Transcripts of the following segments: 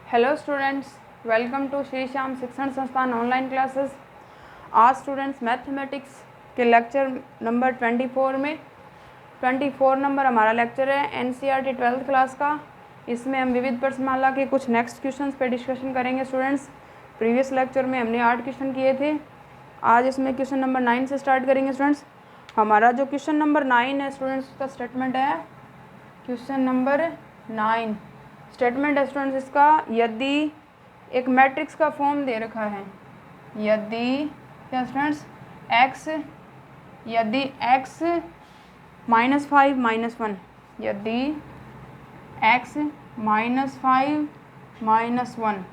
Hello students, welcome to Shri Shyam Shikshan Sansthan online classes. आज students mathematics के lecture number 24 में 24 number हमारा लेक्चर है एनसीईआरटी 12th क्लास का। इसमें हम विविध प्रश्नमाला के कुछ नेक्स्ट क्वेश्चंस पे डिस्कशन करेंगे स्टूडेंट्स। प्रीवियस लेक्चर में हमने 8 क्वेश्चन किए थे। आज इसमें क्वेश्चन नंबर 9 से स्टार्ट करेंगे स्टूडेंट्स। हमारा जो क्वेश्चन नंबर 9 है स्टूडेंट्स, उसका स्टेटमेंट है क्वेश्चन नंबर 9। स्टेटमेंट है स्टूडेंट्स इसका, यदि एक मैट्रिक्स का फॉर्म दे रखा है, यदि क्या स्टूडेंट्स यदि x -5 -1, यदि x -5 -1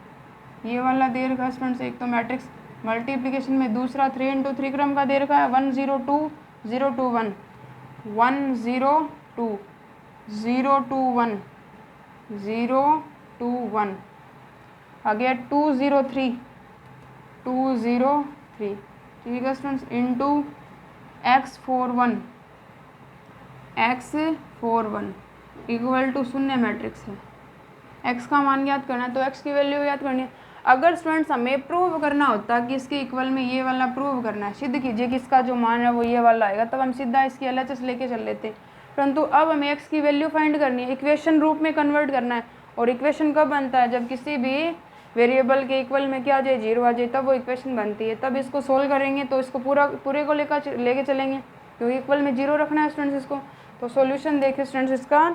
ये वाला दे रखा है स्टूडेंट्स। एक तो मैट्रिक्स मल्टीप्लिकेशन में, दूसरा 3 × 3 क्रम का दे रखा है 1 0 2 0 2 1 1 0 2 0 2 1 0 2 1 आगे 2 0 3 2 0 3, ठीक है students, into x 4 1 equal to शून्य मैट्रिक्स है। x का मान याद करना है तो x की वैल्यू याद करनी है। अगर स्टूडेंट्स हमें प्रूव करना होता कि इसके इक्वल में ये वाला प्रूव करना है, सिद्ध कीजिए कि इसका जो मान है वो ये वाला आएगा, तब हम सीधा इसकी LHS लेके चल लेते। परंतु अब हमें x की वैल्यू फाइंड करनी है, इक्वेशन रूप में कन्वर्ट करना है। और इक्वेशन कब बनता है? जब किसी भी वेरिएबल के इक्वल में क्या आ जाए, 0 आ जाए, तब वो इक्वेशन बनती है। तब इसको सोल्व करेंगे तो इसको पूरे को लेके चलेंगे, क्योंकि इक्वल में 0 रखना है स्टूडेंट्स इसको। तो सॉल्यूशन देखिए स्टूडेंट्स इसका।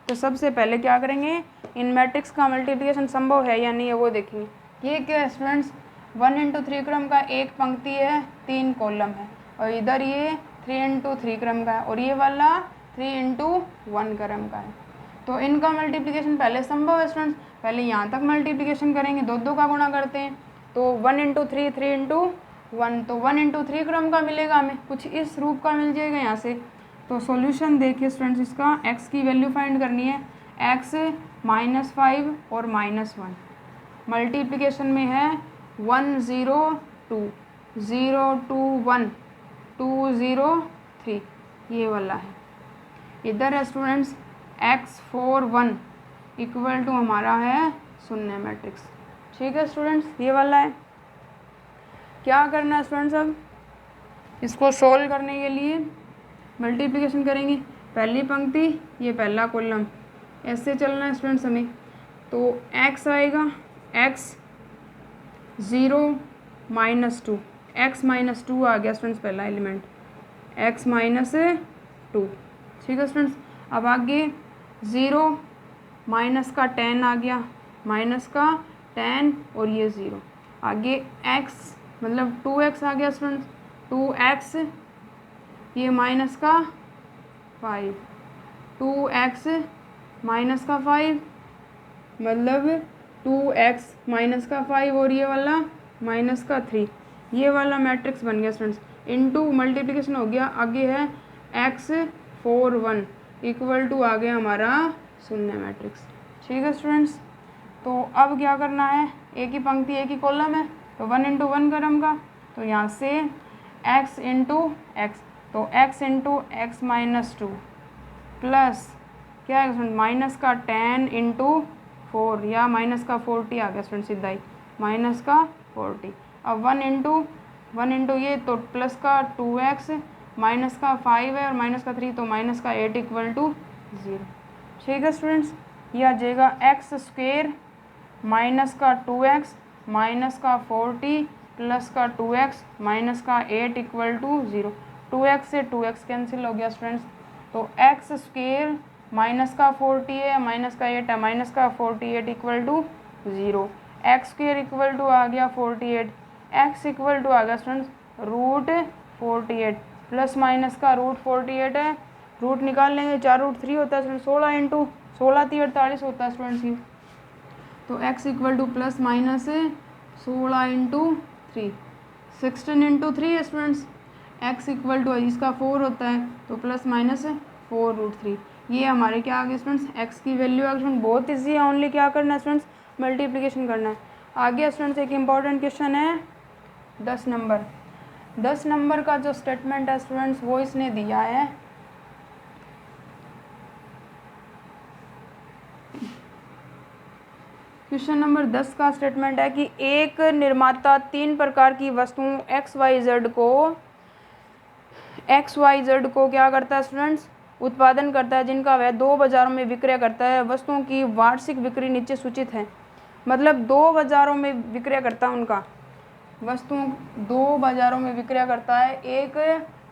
तो सबसे पहले क्या करेंगे, इन मैट्रिक्स का मल्टीप्लिकेशन संभव है या नहीं है वो देखेंगे। ये क्या है स्टूडेंट्स, 1 × 3 क्रम का एक पंक्ति है, 3 कॉलम है, और इधर ये 3 × 3 क्रम का है, और ये वाला 3 × 1 क्रम का है। तो इनका मल्टीप्लिकेशन पहले संभव है स्टूडेंट्स। पहले यहाँ तक मल्टीप्लिकेशन करेंगे, दो का गुणा करते हैं, तो 1 × 3 3 × 1, तो 1 × 3 क्रम का मिलेगा, हमें कुछ इस रूप का मिल जाएगा यहाँ से। तो सॉल्यूशन देखिए स्टूडेंट्स इसका, x की वैल्यू फाइंड करनी है, x -5 और -1 मल्टीप्लिकेशन में है 1 0 2 0 2 1 2 0 3, ये वाला है। इधर है स्टूडेंट्स x 4 1 इक्वल टू हमारा है शून्य मैट्रिक्स, ठीक है स्टूडेंट्स, ये वाला है। क्या करना है स्टूडेंट्स, अब इसको सोल्व करने के लिए मल्टीप्लिकेशन करेंगे, पहली पंक्ति ये पहला कॉलम, ऐसे चलना है स्टूडेंट्स हमें। तो x आएगा x 0 -2, x -2 आ गया स्टूडेंट्स पहला एलिमेंट, x -2, ठीक है स्टूडेंट्स। अब आगे 0 माइनस का 10 आ गया, माइनस का 10 और ये 0, आगे x मतलब 2x आ गया स्टूडेंट्स, 2x ये माइनस का 5, 2x माइनस का 5 मतलब 2x माइनस का 5 और ये वाला माइनस का 3, ये वाला मैट्रिक्स बन गया स्टूडेंट्स। इनटू मल्टीप्लिकेशन हो गया, आगे है x 4 1 इक्वल टू आ गया हमारा शून्य मैट्रिक्स, ठीक है स्टूडेंट्स। तो अब क्या करना है, एक ही पंक्ति एक ही कॉलम है, तो 1 × 1 क्रम का, तो यहाँ से x × x, तो x × x -2 प्लस क्या है स्टूडेंट, माइनस का 10 × 4 या माइनस का 40 आ गया स्टूडेंट, सीधा ही माइनस का 40। अब 1 × ये तो प्लस का 2x, माइनस का 5 है और माइनस का 3, तो माइनस का 8 इक्वल टू 0, ठीक है स्टूडेंट्स। यह आ जाएगा x² माइनस का 2x माइनस का 40 प्लस का 2x माइनस का 8 इक्वल टू 0, 2x से 2x कैंसिल हो गया स्टूडेंट्स। तो x² माइनस का 40 है, माइनस का 8 है, माइनस का 48 equal to 0, x² equal to आ गया 48, x इक्वल टू आ गया स्टूडेंट्स √48, प्लस माइनस का √48 है, रूट निकाल लेंगे, 4√3 होता है स्टूडेंट, 16 × 16 × 48 होता है स्टूडेंट्स ये। तो x equal two plus minus 16 × 3 16 × 3 है स्टूडेंट्स, x इक्वल टू इसका 4 होता है, तो प्लस माइनस 4√3, ये हमारे क्या आ गए स्टूडेंट्स, x की वैल्यू आ गई स्टूडेंट। बहुत ईजी है, ओनली क्या करना है स्टूडेंट्स, मल्टीप्लिकेशन करना है। आगे स्टूडेंट्स एक इम्पॉर्टेंट क्वेश्चन है 10 नंबर। 10 नंबर का जो स्टेटमेंट है स्टूडेंट्स वो इसने दिया है, क्वेश्चन नंबर 10 का स्टेटमेंट है कि एक निर्माता 3 प्रकार की वस्तुओं XYZ को क्या करता है स्टूडेंट्स, उत्पादन करता है, जिनका वह 2 बाजारों में विक्रय करता है। वस्तुओं की वार्षिक बिक्री नीचे सूचित है। मतलब 2 बाजारों में विक्रय करता है, उनका वस्तुओं 2 बाजारों में विक्रय करता है। एक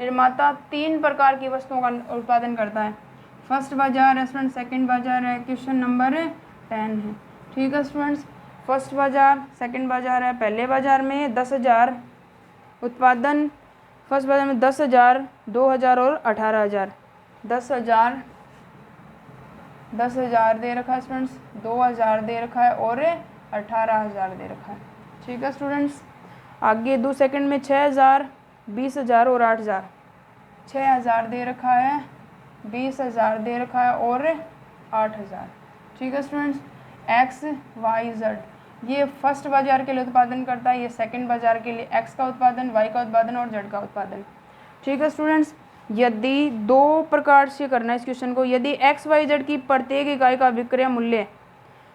निर्माता 3 प्रकार की वस्तुओं का उत्पादन करता है। फर्स्ट बाजार है स्टूडेंट, सेकंड बाजार है, क्वेश्चन नंबर 10 है। ठीक है स्टूडेंट्स, फर्स्ट बाजार, सेकंड बाजार है। पहले बाजार में 10,000 उत्पादन, फर्स्ट बाजार में 10,000, 2,000 और 18,000। 10,000 दे रखा है स्टूडेंट्स, 2,000 दे रखा है और 18,000 दे रखा है। ठीक है स्टूडेंट्स, आगे दो सेकंड में 6,000, 20,000 और 8,000। 6,000 दे रखा है, 20,000 दे रखा है और 8,000। ठीक है स्टूडेंट्स, XYZ ये फर्स्ट बाजार के लिए उत्पादन करता है, ये सेकंड बाजार के लिए X का उत्पादन, Y का उत्पादन और Z का उत्पादन। ठीक है स्टूडेंट्स, यदि 2 प्रकार से करना है इस क्वेश्चन को, यदि XYZ की प्रत्येक इकाई का विक्रय मूल्य,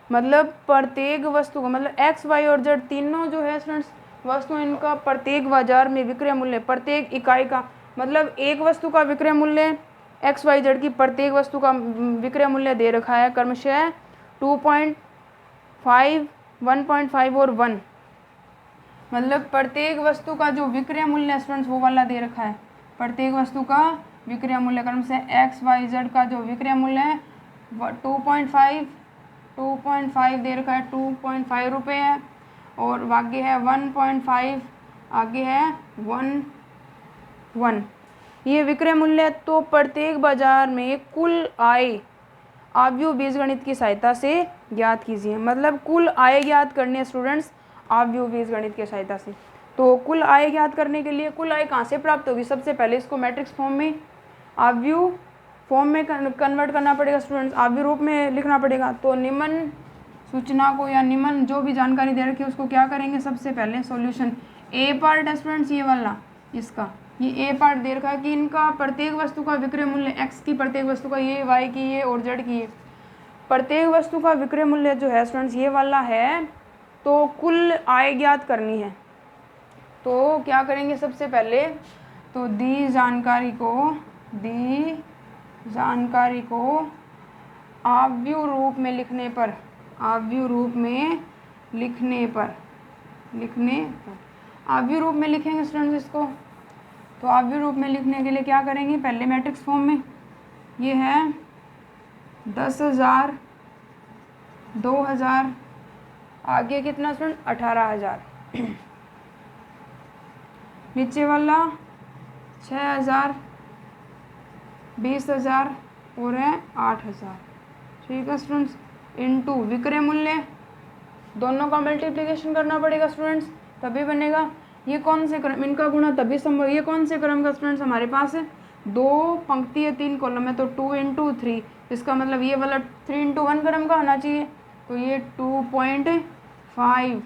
मतलब प्रत्येक वस्तु का मतलब X, Y और Z तीनों जो है स्टूडेंट्स वस्तु, इनका प्रत्येक बाजार में विक्रय मूल्य, प्रत्येक इकाई का मतलब एक वस्तु का विक्रय मूल्य XYZ की प्रत्येक वस्तु का विक्रय मूल्य दे रखा है क्रमशः 2.5, 1.5 और 1। मतलब प्रत्येक वस्तु का जो विक्रय मूल्य स्टूडेंट्स वो वाला दे रखा है। प्रत्येक वस्तु का विक्रय मूल्य क्रमशः XYZ का जो विक्रय मूल्य है 2.5 दे रखा है, 2.5 रुपये है। और आगे है 1.5, आगे है 1 ये विक्रय मूल्य। तो प्रत्येक बाजार में कुल आय आव्यूह बीजगणित की सहायता से ज्ञात कीजिए। मतलब कुल आय ज्ञात करनी है स्टूडेंट्स आव्यूह बीजगणित की सहायता से। तो कुल आय ज्ञात करने के लिए कुल आय कहाँ से प्राप्त होगी, सबसे पहले इसको मैट्रिक्स फॉर्म में आव्यूह फॉर्म में कन्वर्ट करना पड़ेगा स्टूडेंट्स, आव्यूह रूप में लिखना पड़ेगा। तो निम्न सूचना को या निम्न जो भी जानकारी दे रखी है उसको क्या करेंगे, सबसे पहले सॉल्यूशन। ए पार्ट है स्टूडेंट्स ये वाला, इसका ये ए पार्ट दे रखा है कि इनका प्रत्येक वस्तु का विक्रय मूल्य X की प्रत्येक वस्तु का ये, Y की ये और Z की ये, प्रत्येक वस्तु का विक्रय मूल्य जो है स्टूडेंट्स ये वाला है। तो कुल आय ज्ञात करनी है तो क्या करेंगे, सबसे पहले तो दी जानकारी को आव्यूह रूप में लिखने पर आव्यूह रूप में लिखेंगे स्टूडेंट्स इसको। तो आव्यूह रूप में लिखने के लिए क्या करेंगे, पहले मैट्रिक्स फॉर्म में ये है 10,000, 2,000, आगे कितना स्टूडेंट 18,000, नीचे वाला 6,000, 20,000 और है 8,000। ठीक है स्टूडेंट्स, इनटू विक्रय मूल्य, दोनों का मल्टीप्लिकेशन करना पड़ेगा स्टूडेंट्स तभी बनेगा। ये कौन से क्रम, इनका गुणा तभी संभव। ये कौन से क्रम का स्टूडेंट्स हमारे पास है, 2 पंक्ति है 3 कॉलम है, तो 2 × 3, इसका मतलब ये वाला 3 × 1 क्रम का होना चाहिए। तो ये 2.5,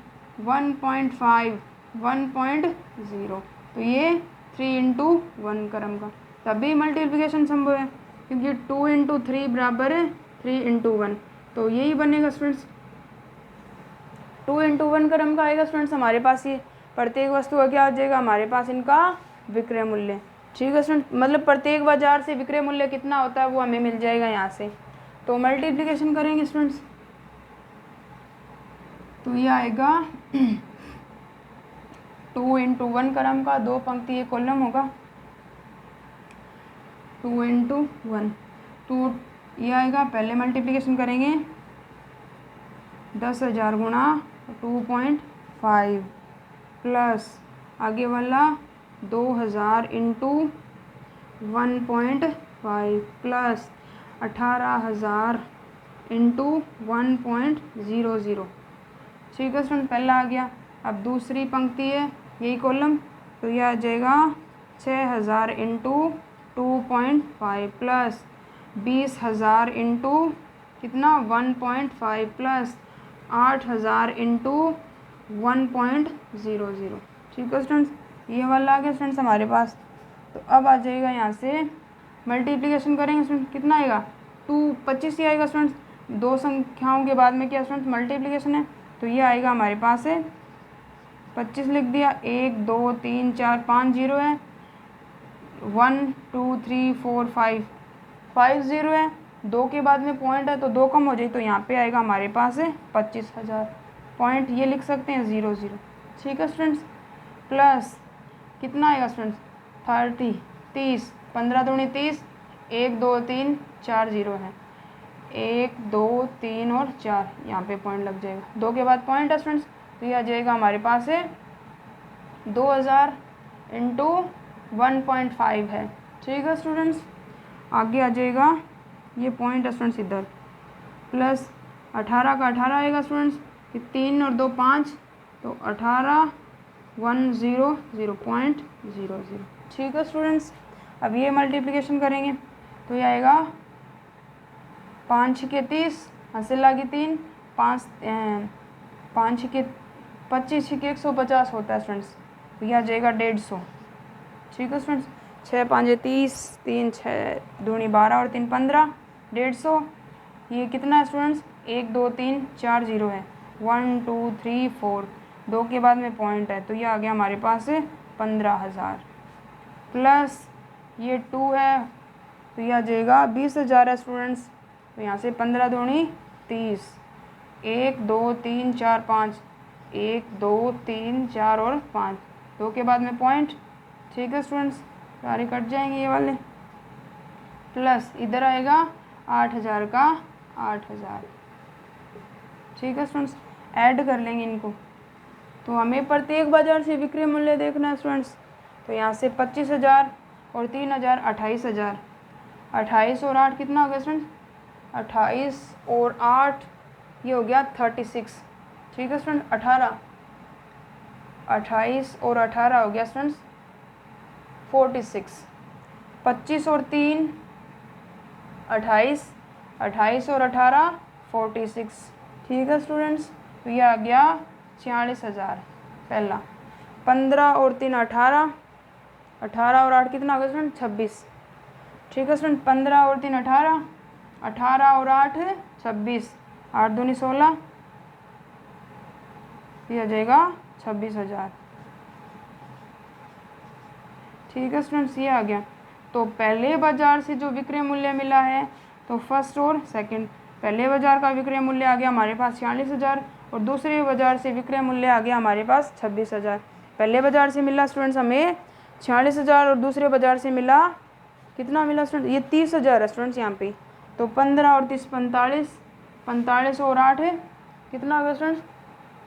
1.5, 1.0, तो ये 3 × 1 क्रम का, तभी मल्टीप्लिकेशन संभव है क्योंकि 2 × 3 बराबर है 3 × 1, तो यही बनेगा स्टूडेंट्स। 2 × 1 क्रम का आएगा स्टूडेंट्स हमारे पास। ये प्रत्येक वस्तु का क्या आ जाएगा हमारे पास, इनका विक्रय मूल्य। ठीक है स्टूडेंट, मतलब प्रत्येक बाजार से विक्रय मूल्य कितना होता है वो हमें मिल जाएगा यहाँ से। तो मल्टीप्लिकेशन करेंगे स्टूडेंट्स तो ये आएगा 2 × 1 क्रम का, 2 पंक्ति ये कॉलम होगा, 2 × 1, तो ये आएगा। पहले मल्टीप्लिकेशन करेंगे 10,000 गुणा 2.5 प्लस आगे वाला 2,000 × 1.5 प्लस 18,000 × 1.00। ठीक है स्टूडेंट, पहला आ गया। अब दूसरी पंक्ति है यही कॉलम, तो यह आ जाएगा 6,000 × 2.5 प्लस 20,000 × कितना 1.5 प्लस 8,000 × 1.00। ठीक है स्टूडेंट्स, ये वाला आ गया स्टूडेंट्स हमारे पास। तो अब आ जाएगा यहाँ से मल्टीप्लिकेशन करेंगे स्टूडेंट, कितना आएगा 25 ही आएगा स्टूडेंट्स। दो संख्याओं के बाद में क्या स्टूडेंट मल्टीप्लिकेशन है, तो ये आएगा हमारे पास है 25 लिख दिया, 1 2 3 4 5 जीरो है, 1 2 3 4 5 जीरो है, 2 के बाद में पॉइंट है तो 2 कम हो जाए तो यहाँ पे आएगा हमारे पास है 25,000 पॉइंट, ये लिख सकते हैं 0 0। ठीक है स्टूडेंट्स, प्लस कितना आएगा स्टूडेंट्स 30 15 दूनी 30, 1 2 3 4 जीरो है, 1 2 3 और 4 यहाँ पे पॉइंट लग जाएगा, 2 के बाद पॉइंट है स्टूडेंट्स, तो ये आ जाएगा हमारे पास है 2000 इंटू 1.5 है। ठीक है स्टूडेंट्स, आगे आ जाएगा ये पॉइंट है स्टूडेंट्स इधर, प्लस 18 का 18 आएगा स्टूडेंट्स, कि 3 और 2 5, तो 18 1 0 0.00। ठीक है स्टूडेंट्स, अब ये मल्टीप्लिकेशन करेंगे तो ये आएगा 5 छके 30, हासिल लागी 3, 5 छके 25 छके 150 होता है स्टूडेंट्स, तो यह आ जाएगा 150। ठीक है स्टूडेंट्स, 6 5 30, 3 6 दूनी 12 और 3 15, 150। ये कितना है स्टूडेंट्स 1 2 3 4 जीरो है, 1 2 3 4, 2 के बाद में पॉइंट है तो ये आ गया हमारे पास है 15,000, प्लस ये 2 है तो ये आ जाएगा 20,000 है स्टूडेंट्स, तो यहाँ से 15 दूनी 30, 1 2 3 4 5, 1 2 3 4 और 5, 2 के बाद में पॉइंट। ठीक है स्टूडेंट्स, सारे कट जाएंगे ये वाले, प्लस इधर आएगा 8,000 का 8,000। ठीक है स्टूडेंट्स, ऐड कर लेंगे इनको, तो हमें प्रत्येक बाजार से विक्रय मूल्य देखना है स्टूडेंट्स, तो यहाँ से 25,000 और 3,000 28,000, 28 और 8 कितना हो गया स्टूडेंट्स 28 और 8 ये हो गया 36। ठीक है स्टूडेंट, 28 और 18 हो गया स्टूडेंट्स 46, 25 और 3 28, 28 और 18 46। ठीक है स्टूडेंट्स, तो ये आ गया 46,000 पहला, 15 और 3 18, 18 और 8 कितना हो गया स्टूडेंट 26। ठीक है स्टूडेंट, 15 और 3 18, 18 और 8 26, 8 दूनी 16, ये आ जाएगा 26,000। ठीक है स्टूडेंट्स, ये आ गया। तो पहले बाजार से जो विक्रय मूल्य मिला है तो फर्स्ट और सेकंड, पहले बाजार का विक्रय मूल्य आ गया हमारे पास 46,000 और दूसरे बाजार से विक्रय मूल्य आ गया हमारे पास 26,000। पहले बाजार से मिला स्टूडेंट्स हमें 46,000 और दूसरे बाजार से मिला कितना मिला स्टूडेंट ये 30,000 है स्टूडेंट्स यहाँ पे, तो 15 और 30 45, 45 और 8 है कितना हो गया स्टूडेंट्स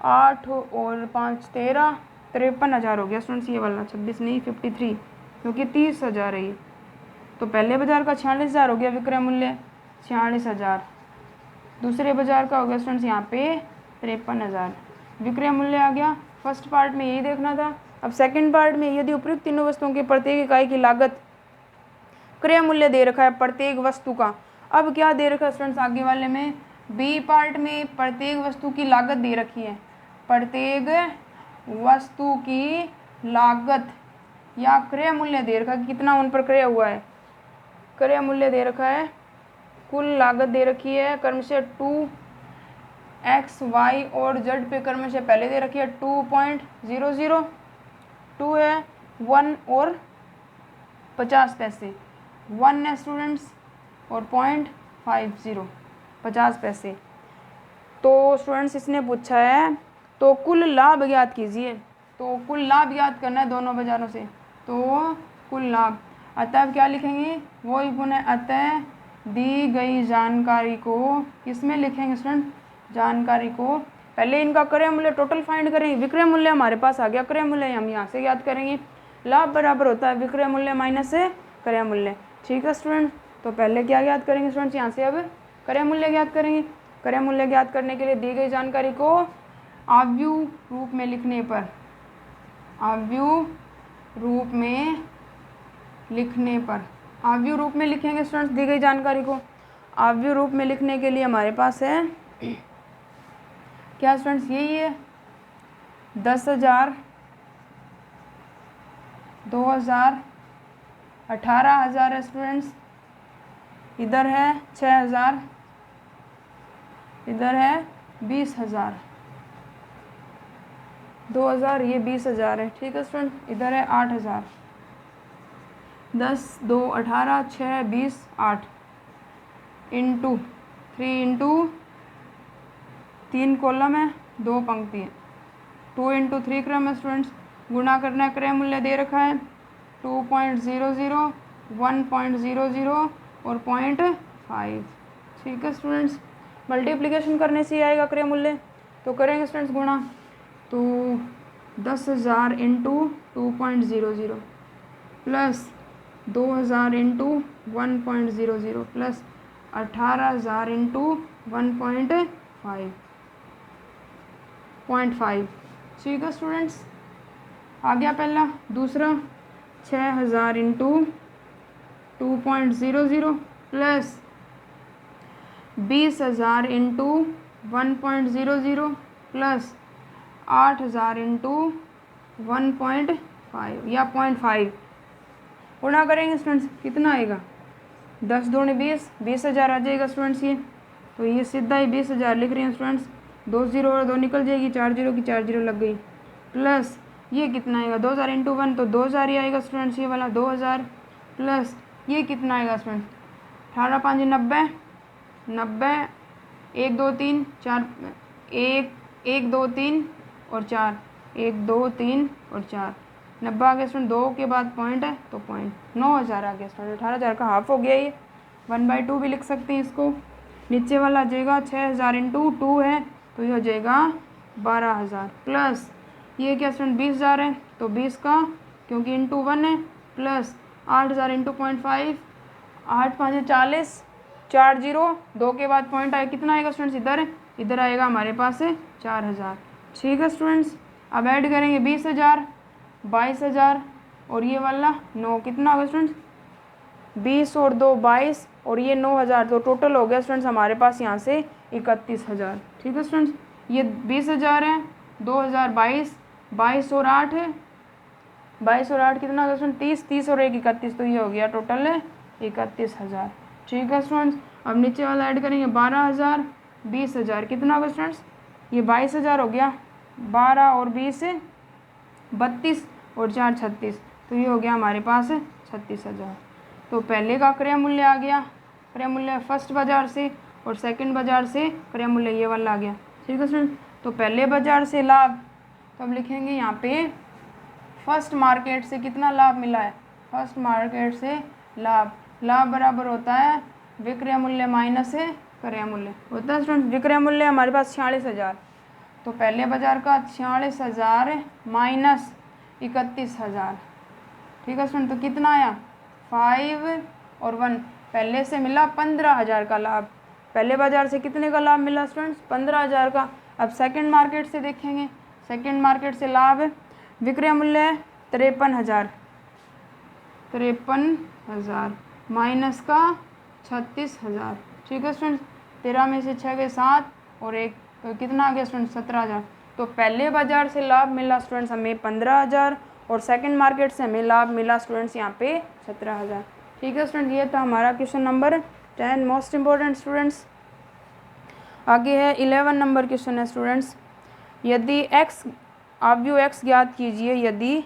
8 और 5 13, 53,000 हो गया स्टूडेंट्स ये वाला, 26 नहीं 53, क्योंकि 30,000 है ये। तो पहले बाजार का 46,000 हो गया विक्रय मूल्य 46,000, दूसरे बाजार का हो गया स्टूडेंट्स यहाँ पे 53,000 विक्रय मूल्य आ गया। फर्स्ट पार्ट में यही देखना था। अब सेकंड पार्ट में यदि उपयुक्त तीनों वस्तुओं के प्रत्येक इकाई की लागत क्रय मूल्य दे रखा है प्रत्येक वस्तु का, अब क्या दे रखा है स्टूडेंट्स आगे वाले में बी पार्ट में प्रत्येक वस्तु की लागत दे रखी है, प्रत्येक वस्तु की लागत या क्रय मूल्य दे रखा है कितना उन पर क्रय हुआ है, क्रय मूल्य दे रखा है, कुल लागत दे रखी है क्रमशः 2x y और z पे क्रमशः पहले दे रखी है 2.00, 2 है 1 और 50 पैसे, 1 है स्टूडेंट्स और 0.50 50 पैसे। तो स्टूडेंट्स इसने पूछा है तो कुल लाभ ज्ञात कीजिए, तो कुल लाभ ज्ञात करना है दोनों बाजारों से, तो कुल लाभ अतः क्या लिखेंगे वही पुनः अतः दी गई जानकारी को किसमें लिखेंगे स्टूडेंट, जानकारी को पहले इनका क्रय मूल्य टोटल फाइंड करेंगे, विक्रय मूल्य हमारे पास आ गया, क्रय मूल्य हम यहाँ से ज्ञात करेंगे, लाभ बराबर होता है विक्रय मूल्य माइनस से क्रय मूल्य। ठीक है स्टूडेंट, तो पहले क्या ज्ञात करेंगे स्टूडेंट्स यहाँ से अब क्रय मूल्य ज्ञात करेंगे। क्रय मूल्य ज्ञात करने के लिए दी गई जानकारी को आव्यूह रूप में लिखने पर, आव्यूह रूप में लिखने पर, आव्यूह रूप में लिखेंगे स्टूडेंट्स दी गई जानकारी को। आव्यूह रूप में लिखने के लिए हमारे पास है क्या स्टूडेंट्स यही है 10,000 2,000 18,000 है स्टूडेंट्स, इधर है 6,000 इधर है 20,000, 2,000, ये 20,000 है। ठीक है स्टूडेंट, इधर है 8,000, 10 2 18 6 20 8 इंटू 3 इंटू 3 कॉलम है 2 पंक्ति है, 2 इंटू 3 क्रम है स्टूडेंट्स। गुणा करना है, क्रय मूल्य दे रखा है 2.00, 1.00 और 0.5। ठीक है स्टूडेंट्स, मल्टीप्लिकेशन करने से ही आएगा क्रय मूल्य। तो करेंगे स्टूडेंट्स गुणा, तो 10,000 into 2.00 plus 2,000 into 1.00 plus 18,000 into 1.5। ठीक है स्टूडेंट्स, आ गया पहला। दूसरा 6,000 into 2.00 plus 20,000 into 1.00 plus 8,000 into 1.5 या 0.5। गुणा करेंगे स्टूडेंट्स, कितना आएगा, 10 दूनी 20, 20,000 आ जाएगा स्टूडेंट्स ये। तो ये सीधा ही 20,000 लिख रहे हैं स्टूडेंट्स। 2 0 और 2 निकल जाएगी, 4 0 की 4 0 लग गई। प्लस ये कितना आएगा, 2,000 इंटू 1 तो 2,000 ही आएगा स्टूडेंट्स, ये वाला 2,000। प्लस ये कितना आएगा स्टूडेंट्स, 18 5 90, 90 1 2 3 4 1 2 3 और 4, 1 2 3 और 4, 90 आ गया स्टूडेंट। 2 के बाद पॉइंट है तो पॉइंट, 9,000 आ गया स्टूडेंट। 18,000 का हाफ हो गया ये, 1/2 भी लिख सकते हैं इसको। नीचे वाला आ जाएगा 6,000 इंटू 2 है तो ये हो जाएगा 12,000। प्लस ये क्या स्टूडेंट 20,000 है तो 20 का, क्योंकि इंटू 1 है, प्लस 8,000 इंटू 0.5, 8 5 40, 4 0, 2 के बाद पॉइंट आएगा, कितना आएगा स्टूडेंट्स, इधर आएगा हमारे पास 4,000। ठीक है स्टूडेंट्स, अब ऐड करेंगे 20,000, 22,000 और ये वाला 9, कितना होगा स्टूडेंट्स, 20 और 2 22 और ये 9,000, तो टोटल हो गया स्टूडेंट्स हमारे पास यहाँ से 31,000। ठीक है स्टूडेंट्स, ये 20,000 है, 2022, 22 और 8 है, 22 और 8 कितना होगा स्टूडेंट, 30, 30 और 1 31, तो ये हो गया टोटल 31,000। ठीक है स्टूडेंट्स, अब नीचे वाला ऐड करेंगे 12,000, 20,000, कितना होगा स्टूडेंट्स, ये 22,000 हो गया, 12 और 20 32 और 4 36, तो ये हो गया हमारे पास 36,000। तो पहले का क्रय मूल्य आ गया, क्रय मूल्य फर्स्ट बाजार से, और सेकंड बाजार से क्रय मूल्य ये वाला आ गया। ठीक है स्टूडेंट, तो पहले बाजार से लाभ, तो हम लिखेंगे यहाँ पे फर्स्ट मार्केट से कितना लाभ मिला है, फर्स्ट मार्केट से लाभ, लाभ बराबर होता है विक्रय मूल्य माइनस क्रय मूल्य होता है स्टूडेंट। विक्रय मूल्य हमारे पास 46,000, तो पहले बाजार का 46,000 माइनस 31,000। ठीक है स्टूडेंट, तो कितना आया 5 और 1, पहले से मिला 15,000 का लाभ, पहले बाजार से कितने का लाभ मिला स्टूडेंट्स, 15,000 का। अब सेकंड मार्केट से देखेंगे, सेकंड मार्केट से लाभ विक्रय मूल्य 53,000, 53,000 माइनस का 36,000। ठीक है स्टूडेंट्स, 13 में से 6 गए 7 और 1, तो कितना आ गया स्टूडेंट्स 17,000। तो पहले बाजार से लाभ मिला स्टूडेंट्स हमें 15,000 और सेकंड मार्केट से हमें लाभ मिला स्टूडेंट्स यहाँ पे 17,000। ठीक है स्टूडेंट, ये था हमारा question number 10 most important students. आगे है 11 नंबर क्वेश्चन है स्टूडेंट्स, यदि x आव्यूह x ज्ञात कीजिए यदि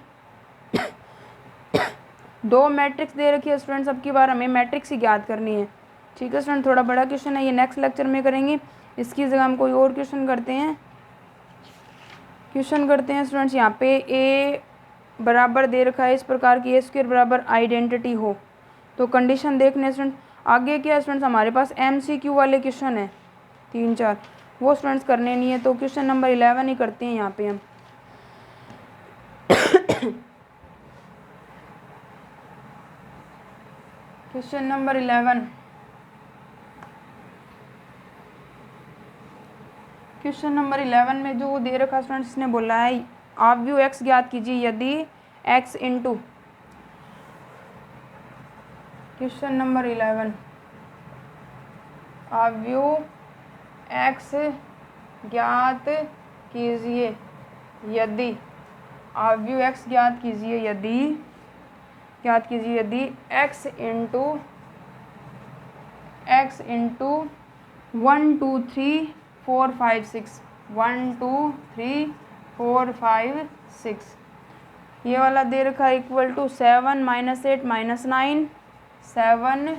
2 मैट्रिक्स दे रखी है स्टूडेंट्स, अब की बार हमें मैट्रिक्स ही ज्ञात करनी है। ठीक है स्टूडेंट, थोड़ा बड़ा क्वेश्चन है, ये नेक्स्ट लेक्चर में करेंगे, इसकी जगह हम कोई और क्वेश्चन करते हैं। स्टूडेंट्स यहाँ पे a बराबर दे रखा है इस प्रकार की a² बराबर आइडेंटिटी हो, तो कंडीशन देखने स्टूडेंट। आगे क्या स्टूडेंट्स हमारे पास MCQ वाले क्वेश्चन है 3-4, वो स्टूडेंट्स करने नहीं है, तो क्वेश्चन नंबर 11 ही करते हैं यहाँ पे हम। क्वेश्चन नंबर 11, क्वेश्चन नंबर 11 में जो दे रखा स्टूडेंट्स, इसने बोला है आव्यूह x ज्ञात कीजिए यदि x इंटू, क्वेश्चन नंबर 11 आव्यूह x ज्ञात कीजिए यदि, आव्यूह x ज्ञात कीजिए यदि x इंटू 1 2 3 4 5 6, 1 2 3 4 5 6। ये वाला दे रखा है इक्वल टू 7 - 8 - 9, 7 -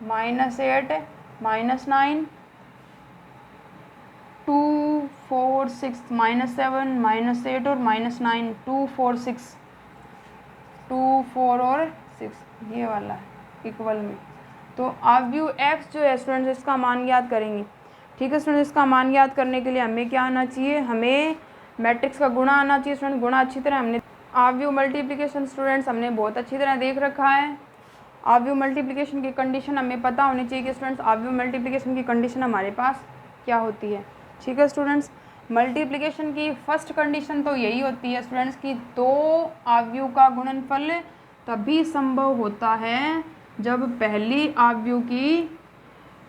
8 - 9, 2 4 6 - 7 - 8 और -9, 2 4 6, 2 4 और 6, ये वाला है इक्वल में। तो आव्यूह x जो है स्टूडेंट्स इसका मान ज्ञात करेंगे। ठीक है स्टूडेंट्स, इसका मान ज्ञात करने के लिए हमें क्या आना चाहिए, हमें मैट्रिक्स का गुणा आना चाहिए स्टूडेंट। गुणा अच्छी तरह हमने आव्यूह मल्टीप्लिकेशन स्टूडेंट्स हमने बहुत अच्छी तरह देख रखा है। आव्यूह मल्टीप्लिकेशन की कंडीशन हमें पता होनी चाहिए कि स्टूडेंट्स आव्यूह मल्टीप्लिकेशन की कंडीशन हमारे पास क्या होती है। ठीक है स्टूडेंट्स, मल्टीप्लिकेशन की फर्स्ट कंडीशन तो यही होती है स्टूडेंट्स कि दो आव्यूह का गुणनफल तभी संभव होता है जब पहली आव्यूह की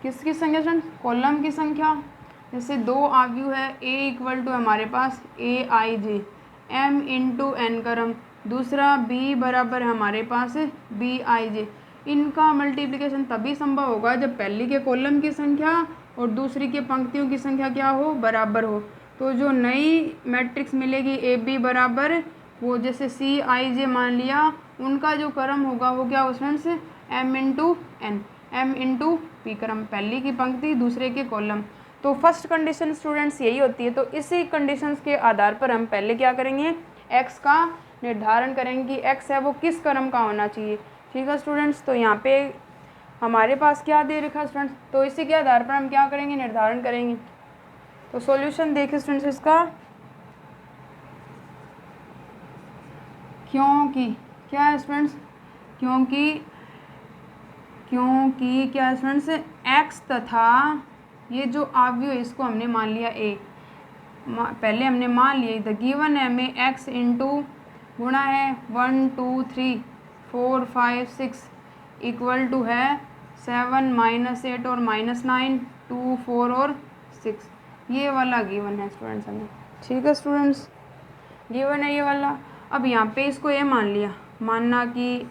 किसकी संख्या स्टूडेंट, कॉलम की संख्या। जैसे दो आव्यूह है, a इक्वल टू हमारे पास aij m इंटू एन क्रम, दूसरा b बराबर हमारे पास bij। इनका मल्टीप्लिकेशन तभी संभव होगा जब पहली के कॉलम की संख्या और दूसरी के पंक्तियों की संख्या क्या हो, बराबर हो। तो जो नई मैट्रिक्स मिलेगी ए बी बराबर, वो जैसे सी आई जे मान लिया, उनका जो क्रम होगा वो क्या हो students, m into N, m into P क्रम, पहली की पंक्ति दूसरे के कॉलम। तो फर्स्ट कंडीशन स्टूडेंट्स यही होती है। तो इसी कंडीशंस के आधार पर हम पहले क्या करेंगे, x का निर्धारण करेंगे कि x है वो किस क्रम का होना चाहिए। ठीक है स्टूडेंट्स, तो यहाँ पे हमारे पास क्या दे रखा है स्टूडेंट्स, तो इसी के आधार पर हम क्या करेंगे, निर्धारण करेंगे। तो सॉल्यूशन देखिए स्टूडेंट्स इसका, क्योंकि क्या है स्टूडेंट्स, क्योंकि क्या है स्टूडेंट्स, x तथा ये जो आव्यूह है इसको हमने मान लिया a, पहले हमने मान लिया द गिवन है हमें x इंटू गुणा है 1 2 3 4 5 6 इक्वल टू है 7 - 8 और -9, 2 4 और 6, ये वाला गिवन है स्टूडेंट्स हमें। ठीक है स्टूडेंट्स, गिवन है ये वाला। अब यहाँ पे इसको a मान लिया, मानना कि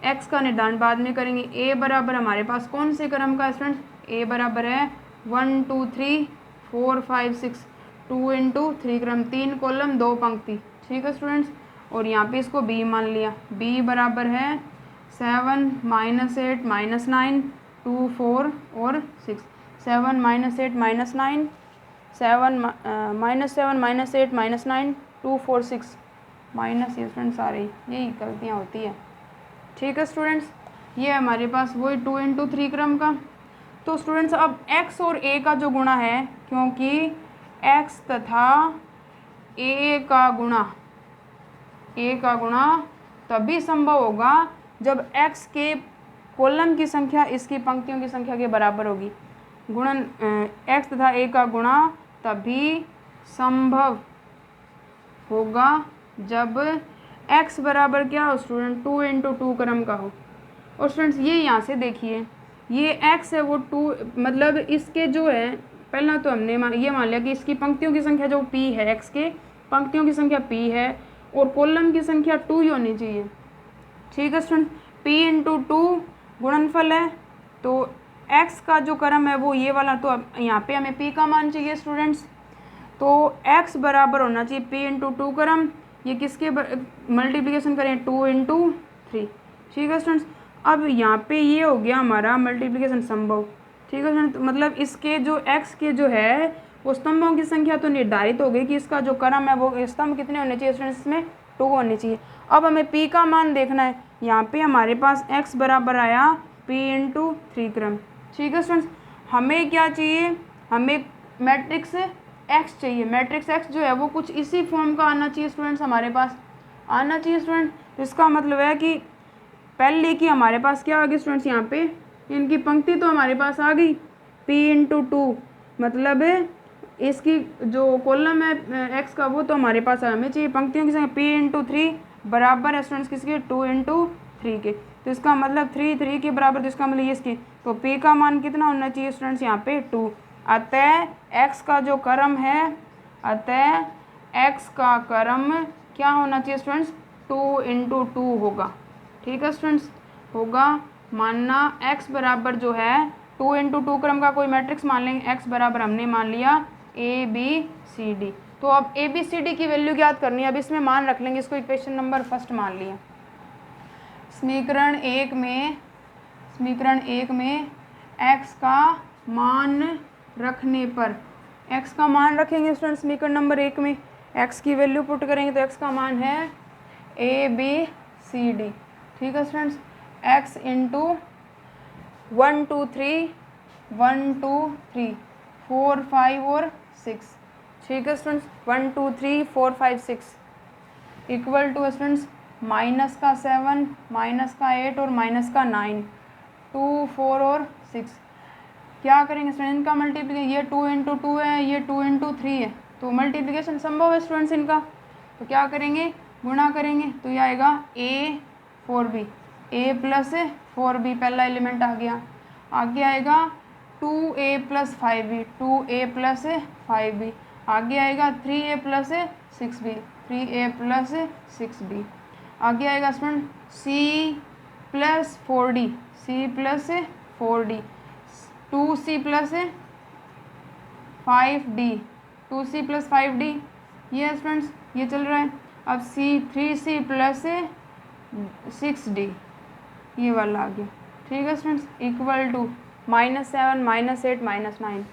x का निर्धारण बाद में करेंगे। a बराबर हमारे पास कौन से क्रम का स्टूडेंट्स, a बराबर है 1 2 3 4 5 6, 2 इंटू 3 क्रम, 3 कॉलम 2 पंक्ति। ठीक है स्टूडेंट्स, और यहाँ पे इसको b मान लिया, b बराबर है 7 - 8 - 9, 2 4 और 6, 7 - 8 - 9, 7 - 8 - 9, 2 4 6 माइनस, ये स्टूडेंट्स आ रही, यही गलतियाँ होती है। ठीक है स्टूडेंट्स, ये हमारे पास वही 2 इंटू 3 क्रम का। तो स्टूडेंट्स अब x और a का जो गुणा है, क्योंकि x तथा a का गुणा तभी संभव होगा जब x के कॉलम की संख्या इसकी पंक्तियों की संख्या के बराबर होगी। गुणन x तथा a का गुणा तभी संभव होगा जब x बराबर क्या हो स्टूडेंट, 2 इंटू 2 क्रम का हो। और स्टूडेंट्स ये यहाँ से देखिए, ये x है वो 2, मतलब इसके जो है, पहला तो हमने ये मान लिया कि इसकी पंक्तियों की संख्या जो p है, x के पंक्तियों की संख्या p है और कॉलम की संख्या 2 ही होनी चाहिए। ठीक है स्टूडेंट, p इंटू 2 गुणनफल है, तो x का जो क्रम है वो ये वाला, तो अब यहाँ पे हमें p का मान चाहिए स्टूडेंट्स। तो x बराबर होना चाहिए p इंटू 2 क्रम, ये किसके मल्टीप्लिकेशन करें, 2 इंटू 3। ठीक है स्टूडेंट्स, अब यहाँ पे ये हो गया हमारा मल्टीप्लिकेशन संभव। ठीक है स्टूडेंट, मतलब इसके जो x के जो है वो स्तंभों की संख्या तो निर्धारित हो गई कि इसका जो क्रम है वो स्तंभ कितने होने चाहिए स्टूडेंट्स, इसमें 2 होने चाहिए। अब हमें p का मान देखना है, यहाँ पे हमारे पास x बराबर आया p इंटू 3 क्रम। ठीक है स्टूडेंट्स, हमें क्या चाहिए, हमें मैट्रिक्स x चाहिए। मैट्रिक्स x जो है वो कुछ इसी फॉर्म का आना चाहिए स्टूडेंट्स, हमारे पास आना चाहिए स्टूडेंट। तो इसका मतलब है कि पहले की हमारे पास क्या आ गई स्टूडेंट्स, यहाँ पे इनकी पंक्ति तो हमारे पास आ गई p इंटू 2, मतलब इसकी जो कॉलम है x का वो तो हमारे पास हमें चाहिए पंक्तियों की संख्या p इंटू 3 बराबर है स्टूडेंट्स किसके, 2 इंटू 3 के। तो इसका मतलब 3 के बराबर, तो इसका मतलब ये इसकी, तो p का मान कितना होना चाहिए स्टूडेंट्स, यहाँ पे 2। अतः x का जो क्रम है, अतः x का क्रम क्या होना चाहिए स्टूडेंट्स, 2 इंटू 2 होगा। ठीक है स्टूडेंट्स, होगा, मानना x बराबर जो है 2 इंटू 2 क्रम का कोई मैट्रिक्स मान लेंगे, x बराबर हमने मान लिया ए बी सी डी। तो अब ए बी सी डी की वैल्यू ज्ञात करनी है। अब इसमें मान रख लेंगे, इसको इक्वेशन नंबर फर्स्ट मान लिया। समीकरण एक में x का मान रखने पर, x का मान रखेंगे स्टूडेंट समीकरण नंबर 1 में, x की वैल्यू पुट करेंगे तो x का मान है ए बी सी डी। ठीक है स्टूडेंट्स, x इंटू 1 2 3 1 2 3 4 5 और 6। ठीक है students, 1 2 3 4 5 6 equal to students minus का 7 माइनस का 8 और माइनस का 9, 2 4 और 6। क्या करेंगे स्टूडेंट, इनका मल्टीप्लिकेशन, ये 2 इंटू 2 है, ये 2 इंटू 3 है, तो मल्टीप्लिकेशन संभव है स्टूडेंट्स इनका। तो क्या करेंगे, गुणा करेंगे, तो ये आएगा a 4b, a plus 4b पहला एलिमेंट आ गया। आगे आएगा 2a plus 5b, 2a plus 5b। आगे आएगा 3a plus 6b, 3a plus 6b। आगे आएगा student c plus 4d, c plus 4d, 2c plus 5d, 2c plus 5d, ये students ये चल रहा है। अब c 3c प्लस 6d, ये वाला आ गया। ठीक है स्टूडेंट्स, इक्वल टू -7 -8 -9,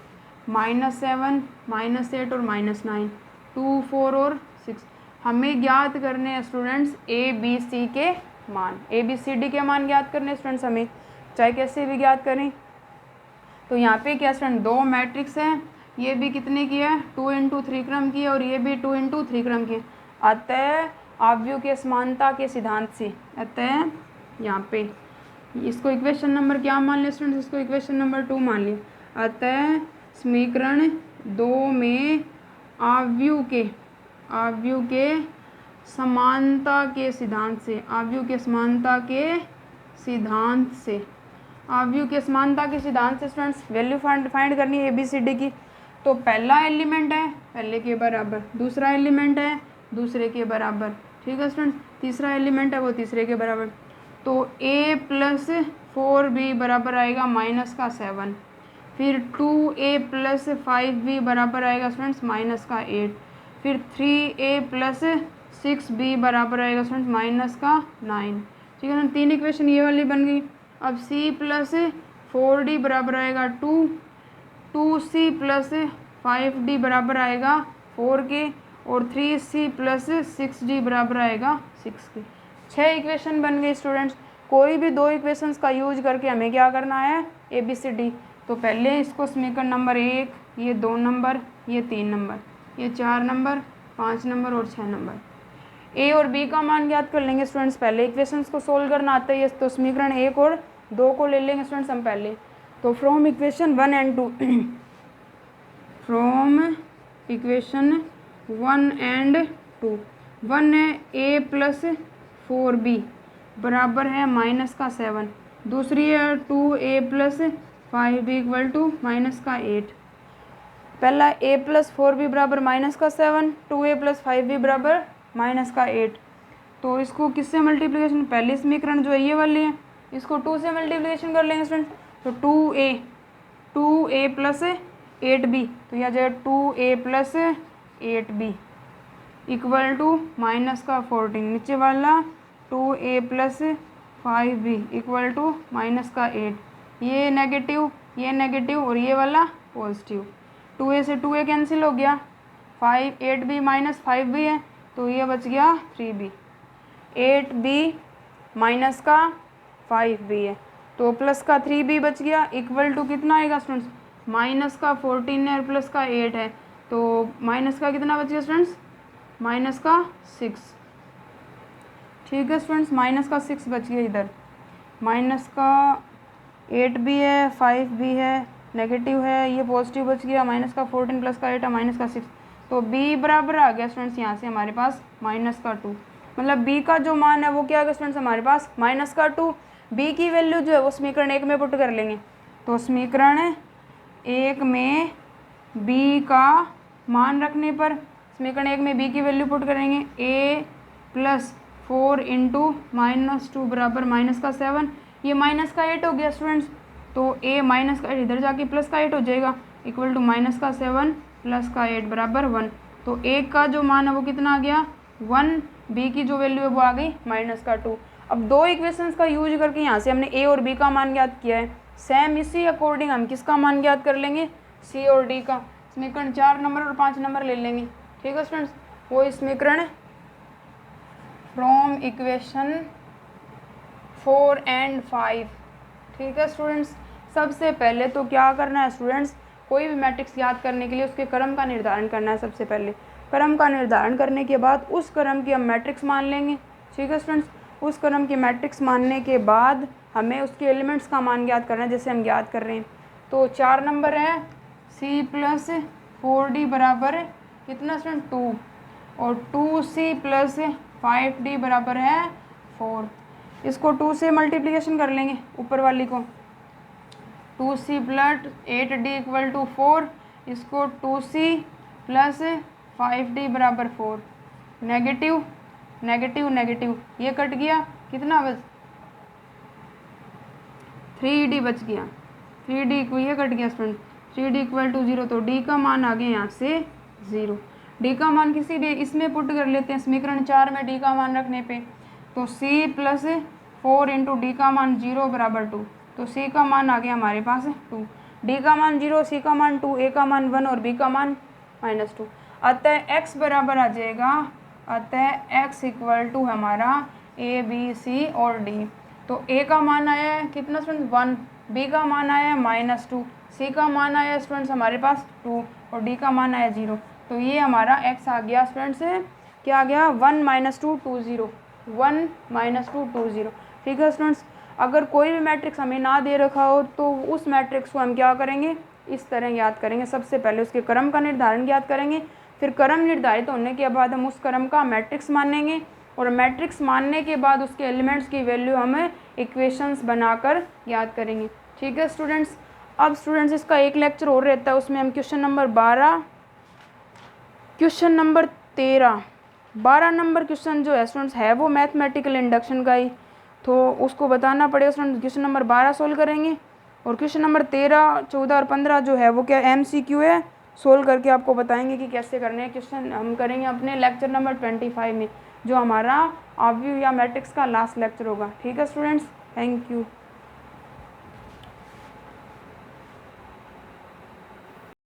-7 -8 और -9, 2 4 और 6। हमें ज्ञात करने हैं स्टूडेंट्स ए बी सी के मान, ए बी सी डी के मान ज्ञात करने स्टूडेंट्स हमें, चाहे कैसे भी ज्ञात करें। तो यहाँ पे क्या स्टूडेंट, दो मैट्रिक्स हैं, ये भी कितने की है 2 इंटू 3 क्रम की है और ये भी 2 इंटू 3 क्रम की है। अतः आव्यूह के समानता के सिद्धांत से, अतः यहाँ पे इसको इक्वेशन नंबर क्या मान लिया स्टूडेंट्स, इसको इक्वेशन नंबर 2 मान लिया। अतः समीकरण 2 में आव्यूह के समानता के सिद्धांत से, आव्यूह के समानता के सिद्धांत से, आव्यूह के समानता के सिद्धांत से स्टूडेंट्स वैल्यू फाइंड करनी है ए बी सी डी की। तो पहला एलिमेंट है पहले के बराबर, दूसरा एलिमेंट है दूसरे के बराबर। ठीक है स्टूडेंट्स, तीसरा एलिमेंट है वो तीसरे के बराबर। तो a प्लस 4b बराबर आएगा माइनस का 7, फिर 2a प्लस 5b बराबर आएगा स्टूडेंट्स माइनस का 8, फिर 3a प्लस 6b बराबर आएगा स्टूडेंट्स माइनस का 9। ठीक है ना, तीन इक्वेशन ये वाली बन गई। अब c प्लस 4d बराबर आएगा 2, 2c प्लस 5d बराबर आएगा 4 के, और 3c प्लस 6d बराबर आएगा 6 के। 6 इक्वेशन बन गई स्टूडेंट्स। कोई भी दो इक्वेशंस का यूज करके हमें क्या करना है, ए बी सी डी। तो पहले इसको समीकरण नंबर 1, ये 2 नंबर, ये 3 नंबर, ये 4 नंबर, 5 नंबर और 6 नंबर। ए और बी का मान ज्ञात कर लेंगे स्टूडेंट्स। पहले इक्वेशंस को सोल्व करना आता है, तो समीकरण 1 और 2 को ले लेंगे स्टूडेंट्स हम पहले। तो from equation 1 and 2 from equation 1 and 2, 1 है ए प्लस 4b बराबर है माइनस का 7, दूसरी है 2a plus 5b equal to minus का 8। पहला a प्लस 4b बराबर माइनस का 7, 2a प्लस 5b बराबर माइनस का 8। तो इसको किससे मल्टीप्लिकेशन, पहली समीकरण जो है ये वाली है, इसको 2 से मल्टीप्लिकेशन कर लेंगे स्टूडेंट। तो 2a प्लस 8b, तो यह जो 2a plus 8b equal to minus का 14, नीचे वाला 2a plus 5b equal to minus का 8, ये नेगेटिव और ये वाला पॉजिटिव। 2a से 2a कैंसिल हो गया, 8b माइनस 5b है तो ये बच गया 3b, 8b माइनस का 5b है तो प्लस का 3b बच गया, इक्वल टू कितना आएगा स्टूडेंट्स, माइनस का 14 है और प्लस का 8 है तो माइनस का कितना बच गया स्टूडेंट्स, माइनस का 6। ठीक है स्टूडेंट्स, माइनस का 6 बच गया इधर, माइनस का 8 भी है 5 भी है नेगेटिव है, ये पॉजिटिव बच गया, माइनस का 14 प्लस का 8 है माइनस का 6। तो b बराबर आ गया स्टूडेंट्स यहाँ से हमारे पास माइनस का 2, मतलब b का जो मान है वो क्या आ गया स्टूडेंट्स हमारे पास माइनस का 2। b की वैल्यू जो है वो समीकरण 1 में पुट कर लेंगे। तो समीकरण 1 में b का मान रखने पर समीकरण 1 में b की वैल्यू पुट करेंगे, a प्लस 4 इंटू -2 बराबर माइनस का 7, ये माइनस का 8 हो गया स्टूडेंट्स। तो ए माइनस का 8 इधर जाके प्लस का 8 हो जाएगा, इक्वल टू माइनस का 7 प्लस का 8 बराबर 1। तो ए का जो मान है वो कितना आ गया 1, बी की जो वैल्यू है वो आ गई माइनस का 2। अब दो इक्वेशंस का यूज करके यहाँ से हमने ए और बी का मान ज्ञात किया है, सेम इसी अकॉर्डिंग हम किसका मान ज्ञात कर लेंगे सी और डी का। समीकरण 4 नंबर और 5 नंबर ले लेंगे। ठीक है स्टूडेंट्स, वो समीकरण फ्रॉम इक्वेशन 4 एंड 5। ठीक है स्टूडेंट्स, सबसे पहले तो क्या करना है स्टूडेंट्स, कोई भी मैट्रिक्स याद करने के लिए उसके क्रम का निर्धारण करना है। सबसे पहले क्रम का निर्धारण करने के बाद उस क्रम की हम मैट्रिक्स मान लेंगे। ठीक है स्टूडेंट्स, उस क्रम की मैट्रिक्स मानने के बाद हमें उसके एलिमेंट्स का मान ज्ञात करना है, जैसे हम ज्ञात कर रहे हैं। तो 4 नंबर है c प्लस 4d बराबर है कितना स्टूडेंट 2, और 2c प्लस 5d बराबर है 4। इसको 2 से मल्टीप्लिकेशन कर लेंगे ऊपर वाली को, 2c plus 8d equal to 4, इसको 2c प्लस 5d बराबर 4। नेगेटिव नेगेटिव नेगेटिव ये कट गया, कितना बच 3d बच गया, 3d ये कट गया स्टूडेंट, 3d इक्वल टू 0। तो d का मान आ गया यहाँ से 0। d का मान किसी भी इसमें पुट कर लेते हैं समीकरण 4 में d का मान रखने पे, तो c प्लस 4 इंटू डी का मान 0 बराबर 2। तो c का मान आ गया हमारे पास 2, d का मान 0, c का मान 2, a का मान 1 और b का मान -2। अतः x बराबर आ जाएगा, अतः x इक्वल टू हमारा a b c और d। तो a का मान आया है कितना स्टूडेंट 1, b का मान आया है -2, c का मान आया स्टूडेंट्स हमारे पास 2 और d का मान आया 0। तो ये हमारा x आ गया स्टूडेंट्स, क्या आ गया 1 - 2 2 0, 1 - 2 2 0। ठीक है स्टूडेंट्स, अगर कोई भी मैट्रिक्स हमें ना दे रखा हो तो उस मैट्रिक्स को हम क्या करेंगे, इस तरह याद करेंगे। सबसे पहले उसके क्रम का निर्धारण याद करेंगे, फिर क्रम निर्धारित होने के बाद हम उस क्रम का मैट्रिक्स मानेंगे, और मैट्रिक्स मानने के बाद उसके एलिमेंट्स की वैल्यू हमें इक्वेशंस बनाकर याद करेंगे। ठीक है स्टूडेंट्स, अब स्टूडेंट्स इसका एक लेक्चर और रहता है, उसमें हम question number 12, question number 13, 12 number question जो है स्टूडेंट्स है वो मैथमेटिकल इंडक्शन का ही, तो उसको बताना पड़ेगा स्टूडेंट्स। क्वेश्चन नंबर 12 सोल्व करेंगे, और क्वेश्चन नंबर 13, 14 और 15 जो है वो क्या MCQ है, सोल्व करके आपको बताएंगे कि कैसे करने हैं। क्वेश्चन हम करेंगे अपने लेक्चर नंबर 25 में, जो हमारा ऑब्वियस या मैट्रिक्स का लास्ट लेक्चर होगा। ठीक है स्टूडेंट्स, थैंक यू।